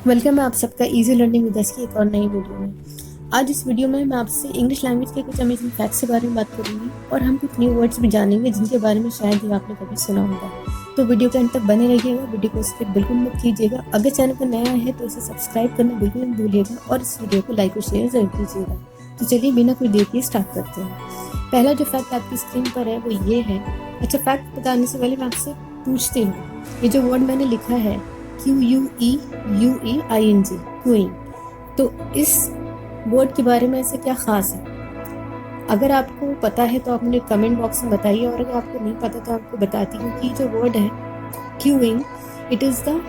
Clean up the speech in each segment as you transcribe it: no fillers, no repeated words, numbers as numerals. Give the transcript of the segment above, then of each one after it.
Welcome है आप सबका इजी लर्निंग विद की एक और नई वीडियो में। आज इस वीडियो में मैं आपसे इंग्लिश लैंग्वेज के कुछ अमेजिंग फैक्ट्स के बारे में बात करूंगी और हम कुछ न्यू वर्ड्स भी जानेंगे जिनके बारे में शायद ही आपने कभी सुना होगा। तो वीडियो के अंत तक बने रहिएगा, वीडियो को स्किप बिल्कुल मत कीजिएगा। अगर चैनल पर नया है तो इसे सब्सक्राइब करना बिल्कुल मत भूलिएगा और इस वीडियो को लाइक और शेयर जरूर कीजिएगा। तो चलिए बिना कोई देर किए स्टार्ट करते हैं। पहला जो फैक्ट आपकी स्क्रीन पर है वो ये है। अच्छा, फैक्ट बताने से पहले मैं आपसे पूछती हूँ, ये जो वर्ड मैंने लिखा है QUEUEING, क्यूइंग, तो इस वर्ड के बारे में ऐसे क्या खास है? अगर आपको पता है तो आप मुझे कमेंट बॉक्स में बताइए, और अगर आपको नहीं पता तो आपको बताती हूँ कि जो वर्ड है queuing, it is the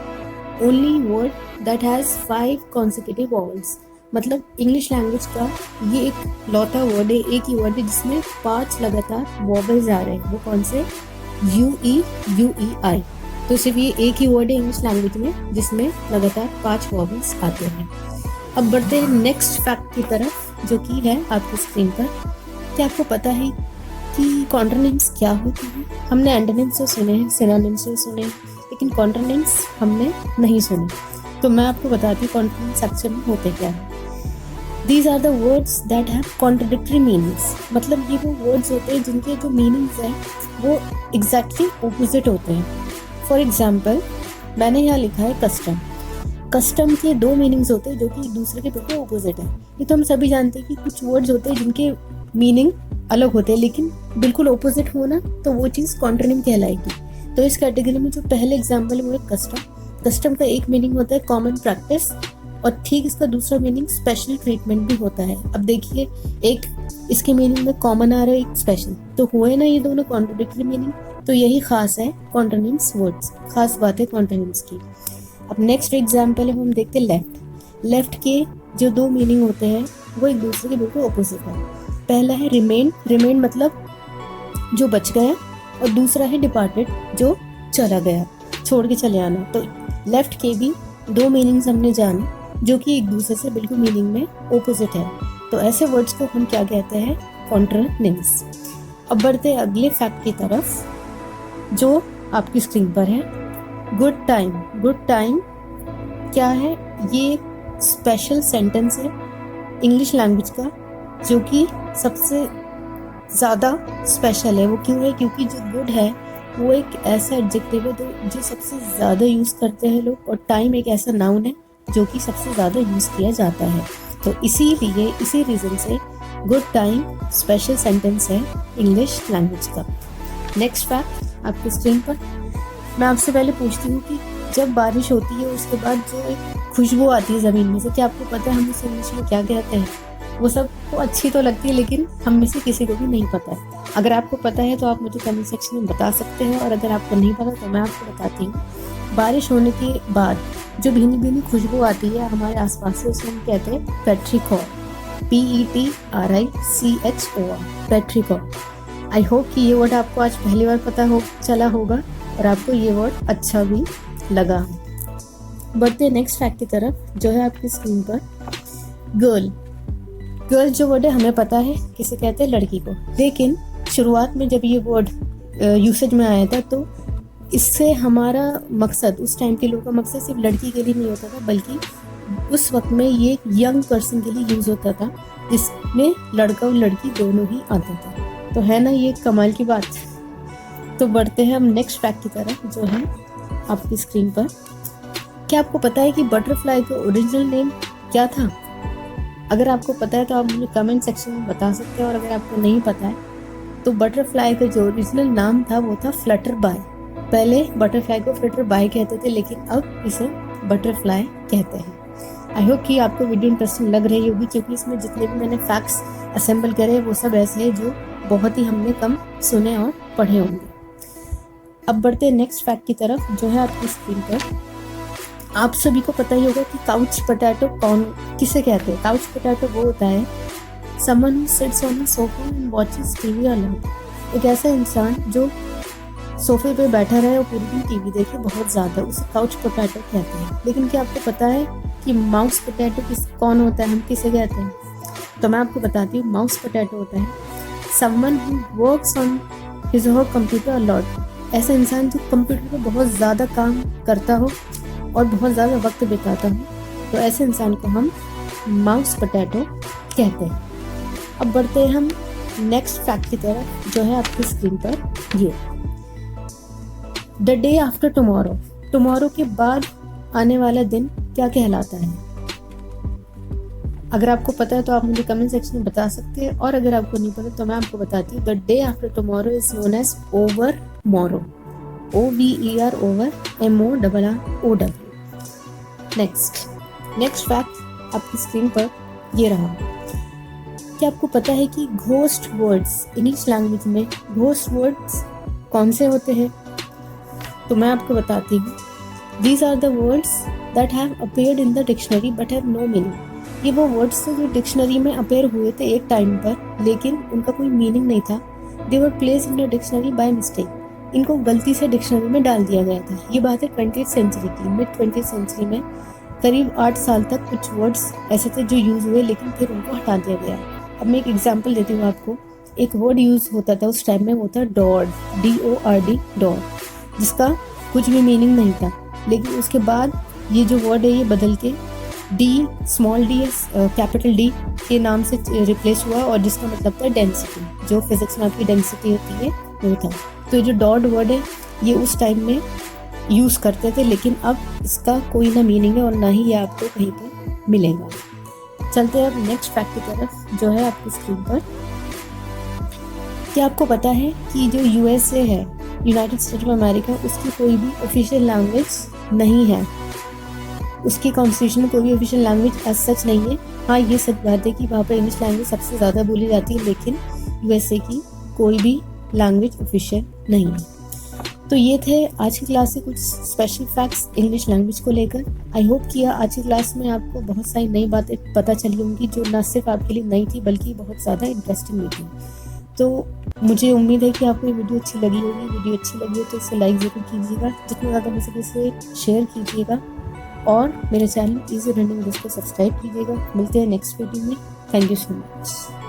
only word that has 5 consecutive vowels. मतलब इंग्लिश लैंग्वेज का ये एक लौता वर्ड है, एक ही वर्ड है जिसमें 5 लगातार वॉवल्स आ रहे हैं। वो कौन से? UEUEI। तो सिर्फ ये एक ही वर्ड है इंग्लिश लैंग्वेज में जिसमें लगातार 5 वॉवल्स आते हैं। अब बढ़ते हैं नेक्स्ट फैक्ट की तरफ, जो कि है आपकी स्क्रीन पर। क्या आपको पता है कि कॉन्ट्रोनिम्स क्या होती है? हमने एंटोनिम्स तो सुने हैं, सिनोनिम्स तो सुने हैं, लेकिन कॉन्ट्रोनिम्स हमने नहीं सुने। तो मैं आपको बताती हूँ कॉन्ट्रोनिम्स एक्चुअल में होते क्या है। These are the words that have contradictory meanings। मतलब ये वो वर्ड्स होते हैं जिनके जो मीनिंग्स हैं वो एग्जैक्टली ऑपोजिट होते हैं। फॉर एग्जाम्पल, मैंने यहाँ लिखा है कस्टम। कस्टम के 2 मीनिंग्स होते हैं जो कि एक दूसरे के बिल्कुल ऑपोजिट है। ये तो हम सभी जानते हैं कि कुछ वर्ड्स होते हैं जिनके मीनिंग अलग होते हैं, लेकिन बिल्कुल ऑपोजिट होना तो वो चीज़ कॉन्ट्रोनिम कहलाएगी। तो इस कैटेगरी में जो पहले एग्जाम्पल है वो है कस्टम। कस्टम का एक मीनिंग होता है कॉमन प्रैक्टिस, और ठीक इसका दूसरा मीनिंग स्पेशल ट्रीटमेंट भी होता है। अब देखिए, एक इसके मीनिंग में कॉमन आ रहा है, एक स्पेशल, तो हुए ना ये दोनों कॉन्ट्राडिक्टरी मीनिंग। तो यही खास है कॉन्ट्रोनिम्स वर्ड्स, खास बात है कॉन्ट्रोनिम्स की। अब नेक्स्ट एग्जाम्पल है, हम देखते हैं लेफ्ट। लेफ्ट के जो 2 मीनिंग होते हैं वो एक दूसरे के बिल्कुल ऑपोजिट है। पहला है रिमेन। रिमेन मतलब जो बच गया, और दूसरा है डिपार्टेड, जो चला गया, छोड़ के चले आना। तो लेफ्ट के भी 2 मीनिंग्स हमने जाने जो कि एक दूसरे से बिल्कुल मीनिंग में ऑपोजिट है। तो ऐसे वर्ड्स को हम क्या कहते हैं? कॉन्ट्रोनिम्स। अब बढ़ते हैं अगले फैक्ट की तरफ जो आपकी स्क्रीन पर है, गुड टाइम। गुड टाइम क्या है? ये एक स्पेशल सेंटेंस है इंग्लिश लैंग्वेज का जो कि सबसे ज़्यादा स्पेशल है। वो क्यों है? क्योंकि जो गुड है वो एक ऐसा एडजेक्टिव है जो सबसे ज़्यादा यूज़ करते हैं लोग, और टाइम एक ऐसा नाउन है जो कि सबसे ज़्यादा यूज़ किया जाता है। तो इसीलिए इसी रीज़न से गुड टाइम स्पेशल सेंटेंस है इंग्लिश लैंग्वेज का। नेक्स्ट फैक्ट आपकी स्क्रीन पर। मैं आपसे पहले पूछती हूँ कि जब बारिश होती है उसके बाद जो एक खुशबू आती है ज़मीन में से, क्या आपको पता है हम उसे इंग्लिश में क्या कहते हैं? वो सबको अच्छी तो लगती है, लेकिन हम में से किसी को भी नहीं पता है। अगर आपको पता है तो आप मुझे कमेंट सेक्शन में बता सकते हैं, और अगर आपको नहीं पता तो मैं आपको बताती हूँ। बारिश होने के बाद जो भीनी भीनी खुशबू आती है हमारे आसपास से, उसे हम कहते हैं पेट्रिकॉर। PETRICHOR, पेट्रिकॉर। आई होप कि ये वर्ड आपको आज पहली बार पता चला होगा और आपको ये वर्ड अच्छा भी लगा। बढ़ते हैं नेक्स्ट फैक्ट की तरफ जो है आपकी स्क्रीन पर। गर्ल। गर्ल जो वर्ड है हमें पता है किसे कहते हैं, लड़की को। लेकिन शुरुआत में जब ये वर्ड यूसेज में आया था तो इससे हमारा मकसद, उस टाइम के लोगों का मकसद सिर्फ लड़की के लिए नहीं होता था, बल्कि उस वक्त में ये यंग पर्सन के लिए यूज़ होता था जिसमें लड़का और लड़की दोनों ही आते थे। तो है ना ये कमाल की बात। तो बढ़ते हैं हम नेक्स्ट फैक्ट की तरफ जो है आपकी स्क्रीन पर। क्या आपको पता है कि बटरफ्लाई का ओरिजिनल नेम क्या था? अगर आपको पता है तो आप मुझे कमेंट सेक्शन में बता सकते हैं, और अगर आपको नहीं पता है तो बटरफ्लाई का जो ओरिजिनल नाम था वो था फ्लटर बाय। पहले बटरफ्लाई को फ्लटर बाय कहते थे, लेकिन अब इसे बटरफ्लाई कहते हैं। आई होप कि आपको वीडियो इंटरेस्टिंग लग रही होगी, क्योंकि इसमें जितने भी मैंने फैक्ट्स असेंबल करे वो सब ऐसे हैं जो बहुत ही हमने कम सुने और पढ़े होंगे। अब बढ़ते हैं नेक्स्ट फैक्ट की तरफ जो है आपकी स्क्रीन पर। आप सभी को पता ही होगा कि काउच पोटैटो किसे कहते हैं? काउच पोटैटो वो होता है someone who sits on a sofa and watches TV alone. एक ऐसा इंसान जो सोफे पे बैठा रहे और पूरी दिन टीवी देखे बहुत ज़्यादा, उसे काउच पोटैटो कहते हैं। लेकिन क्या आपको पता है कि माउस पोटैटो कौन होता है, हम किसे कहते हैं? तो मैं आपको बताती हूँ, माउस पोटैटो होता है someone who works on his और कंप्यूटर अ लॉट। ऐसा इंसान जो कंप्यूटर पर बहुत ज़्यादा काम करता हो और बहुत ज़्यादा वक्त बिताता हो, तो ऐसे इंसान को हम माउस पोटैटो कहते हैं। अब बढ़ते हैं हम नेक्स्ट फैक्ट की तरफ, जो है आपकी स्क्रीन पर ये। The day after tomorrow, tomorrow के बाद आने वाला दिन क्या कहलाता है? अगर आपको पता है तो आप मुझे कमेंट सेक्शन में बता सकते हैं, और अगर आपको नहीं पता तो मैं आपको बताती हूँ। The day after tomorrow is known as over morrow, OVER over MORROW। Next fact आपकी स्क्रीन पर ये रहा। क्या आपको पता है कि घोस्ट वर्ड्स इंग्लिश लैंग्वेज में घोस्ट वर्ड्स कौन से होते हैं? तो मैं आपको बताती हूँ। These are the words that have appeared in the dictionary but have no meaning। ये वो वर्ड्स थे जो डिक्शनरी में अपेयर हुए थे एक टाइम पर, लेकिन उनका कोई मीनिंग नहीं था। They were placed in the dictionary by mistake। इनको गलती से डिक्शनरी में डाल दिया गया था। ये बात है 20th सेंचुरी की, मिड 20th सेंचुरी में करीब 8 साल तक कुछ वर्ड्स ऐसे थे जो यूज़ हुए, लेकिन फिर उनको हटा दिया गया। अब मैं एक एग्जाम्पल देती हूँ आपको। एक वर्ड यूज़ होता था उस टाइम में, वो था डॉड, DORD, डॉड, जिसका कुछ भी मीनिंग नहीं था। लेकिन उसके बाद ये जो वर्ड है ये बदल के स्मॉल डी कैपिटल D के नाम से रिप्लेस हुआ, और जिसका मतलब था डेंसिटी, जो फिजिक्स में आपकी डेंसिटी होती है वो था। तो जो डॉट वर्ड है ये उस टाइम में यूज़ करते थे, लेकिन अब इसका कोई ना मीनिंग है और ना ही ये आपको कहीं पर मिलेगा। चलते हैं अब नेक्स्ट फैक्ट की तरफ, जो है आपकी स्क्रीन पर। क्या आपको पता है कि जो USA है, यूनाइटेड स्टेट ऑफ अमेरिका, उसकी कोई भी ऑफिशियल लैंग्वेज नहीं है। उसकी कॉन्स्टिट्यूशन में कोई भी ऑफिशियल लैंग्वेज एज सच नहीं है। हाँ, ये सच बात है कि वहाँ पर इंग्लिश लैंग्वेज सबसे ज़्यादा बोली जाती है, लेकिन USA की कोई भी लैंग्वेज ऑफिशियल नहीं है। तो ये थे आज की क्लास से कुछ स्पेशल फैक्ट्स इंग्लिश लैंग्वेज को लेकर। आई होप कि आज की क्लास में आपको बहुत सारी नई बातें पता चली होंगी, जो न सिर्फ आपके लिए नई थी बल्कि बहुत ज़्यादा इंटरेस्टिंग भी थी। तो मुझे उम्मीद है कि आपको ये वीडियो अच्छी लगी होगी। वीडियो अच्छी लगी हो तो इसे लाइक ज़रूर कीजिएगा, जितना ज़्यादा हो सके इसे शेयर कीजिएगा, और मेरे चैनल इजी लर्निंग को सब्सक्राइब कीजिएगा। मिलते हैं नेक्स्ट वीडियो में। Thank you so much.